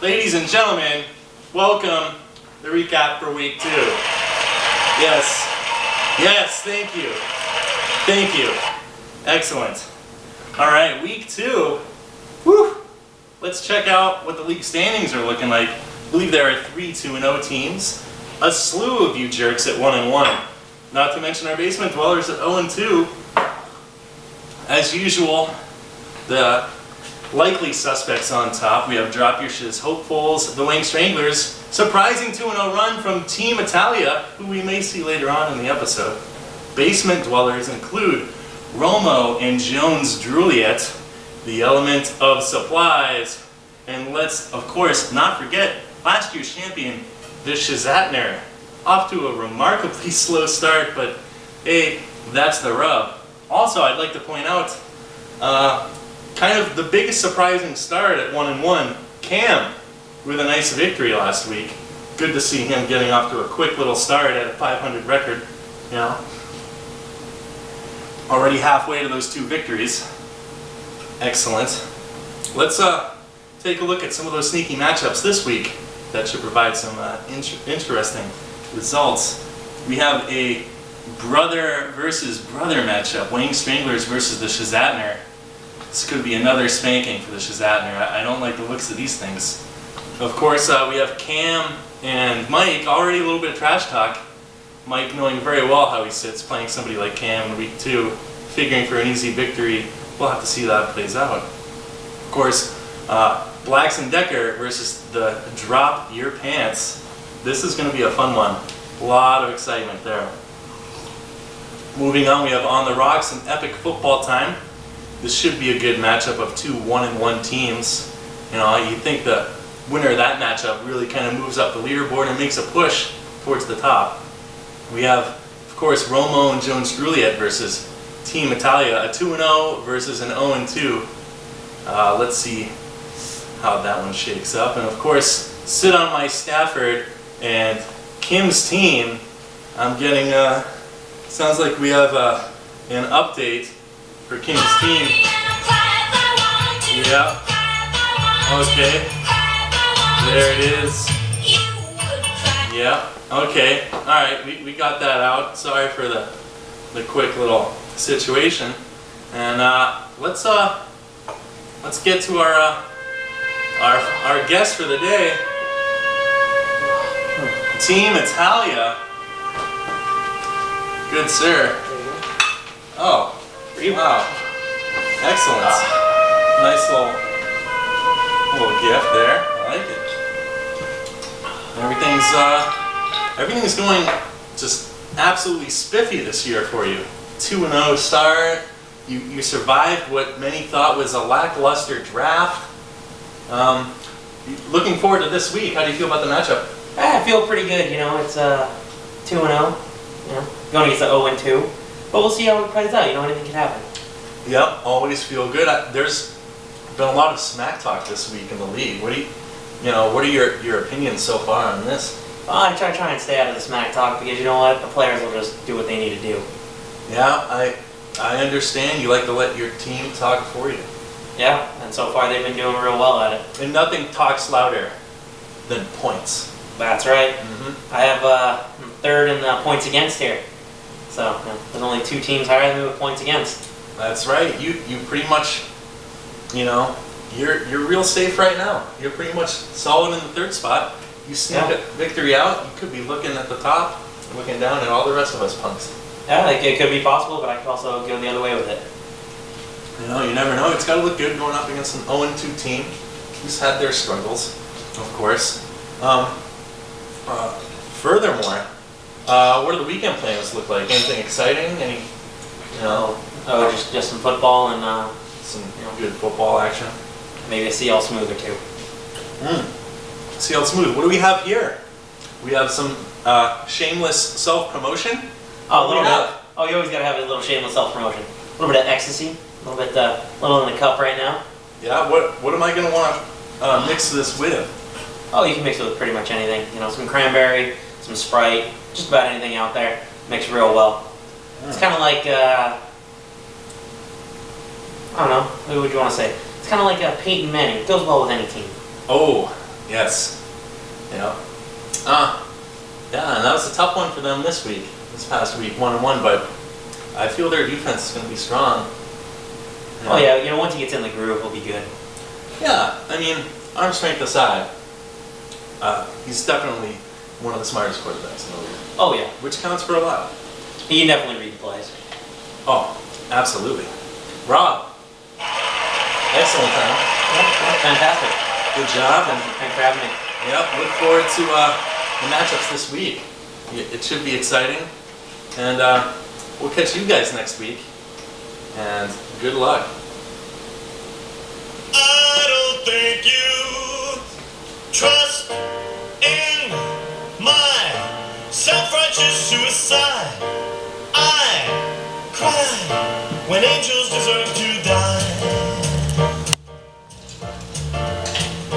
Ladies and gentlemen, welcome to the recap for week 2. Yes, thank you. Thank you. Excellent. All right, week 2. Whew. Let's check out what the league standings are looking like. I believe there are 3 2-0 teams. A slew of you jerks at 1-1. Not to mention our basement dwellers at 0-2. As usual, the likely suspects on top. We have Drop Your Shiz hopefuls, the Wing Stranglers, surprising 2-0 run from Team Italia, who we may see later on in the episode. Basement dwellers include Romo and Jones Druliet, the element of supplies, and let's, of course, not forget last year's champion, the Shizatner. Off to a remarkably slow start, but hey, that's the rub. Also, I'd like to point out, kind of the biggest surprising start at 1-1, Cam, with a nice victory last week. Good to see him getting off to a quick little start at a 500 record, you know. Already halfway to those 2 victories. Excellent. Let's take a look at some of those sneaky matchups this week that should provide some interesting results. We have a brother versus brother matchup, Wayne Stranglers versus the Shizatner. This could be another spanking for the Shizatner. I don't like the looks of these things. Of course, we have Cam and Mike, already a little bit of trash talk. Mike knowing very well how he sits, playing somebody like Cam in week 2, figuring for an easy victory. We'll have to see how that plays out. Of course, Blacks and Decker versus the Drop Your Pants. This is going to be a fun one. A lot of excitement there. Moving on, we have On the Rocks and Epic Football Time. This should be a good matchup of 2 1-1 teams. You know, you think the winner of that matchup really kind of moves up the leaderboard and makes a push towards the top. We have, of course, Romo and Jones Druliet versus Team Italia, a 2-0 versus an 0-2. Let's see how that one shakes up. And of course, Sit on My Stafford and Kim's team. I'm getting, sounds like we have an update for Kim's team. Yeah. Okay. There it is. Yeah. Okay. All right. We got that out. Sorry for the quick little situation. And let's get to our guest for the day. Team Italia. Good sir. Oh. Wow. Excellent. Nice little gift there. I like it. Everything's going just absolutely spiffy this year for you. 2-0 start. You survived what many thought was a lackluster draft. Looking forward to this week. How do you feel about the matchup? I feel pretty good. You know, it's 2-0. You know, going against the 0-2. But we'll see how it plays out. You know, anything can happen. Yep, always feel good. There's been a lot of smack talk this week in the league. What are your opinions so far on this? Well, I try and stay out of the smack talk because you know what, the players will just do what they need to do. Yeah, I understand. You like to let your team talk for you. Yeah, and so far they've been doing real well at it. And nothing talks louder than points. That's right. Mm-hmm. I have 3rd in the points against here. So there's only 2 teams higher than me with points against. That's right. You pretty much, you know, you're real safe right now. You're pretty much solid in the 3rd spot. You sneak a victory out, you could be looking at the top, looking down at all the rest of us punks. Yeah, like it could be possible, but I could also go the other way with it. You know, you never know. It's got to look good going up against an 0-2 team who's had their struggles, of course. Furthermore, what do the weekend plans look like? Anything exciting? Any, you know? Oh, just some football and some good football action. Maybe a CL Smooth or 2. CL Smooth. What do we have here? We have some shameless self-promotion. Oh, a little bit. Oh, you always gotta have a little shameless self-promotion. A little bit of ecstasy. A little bit, little in the cup right now. Yeah. What am I gonna want to mix this with? Oh, you can mix it with pretty much anything. You know, some cranberry, some Sprite, just about anything out there. Mix real well. It's kind of like I don't know, what would you want to say? It's kind of like a Peyton Manning. It goes well with any team. Oh, Yes. Yeah. Yeah, and that was a tough one for them this week, this past week, 1-1, but I feel their defense is going to be strong. Oh yeah, you know, once he gets in the groove, he'll be good. Yeah, I mean, arm strength aside, he's definitely one of the smartest quarterbacks in the league. Oh yeah. Which counts for a lot. He can definitely read the plays. Oh, absolutely. Rob, excellent time. Yep, fantastic. Good job. And Thanks for having me. yep, look forward to the matchups this week. It should be exciting. And we'll catch you guys next week. And good luck. I don't think you trust in my self-righteous suicide. I cry when angels deserve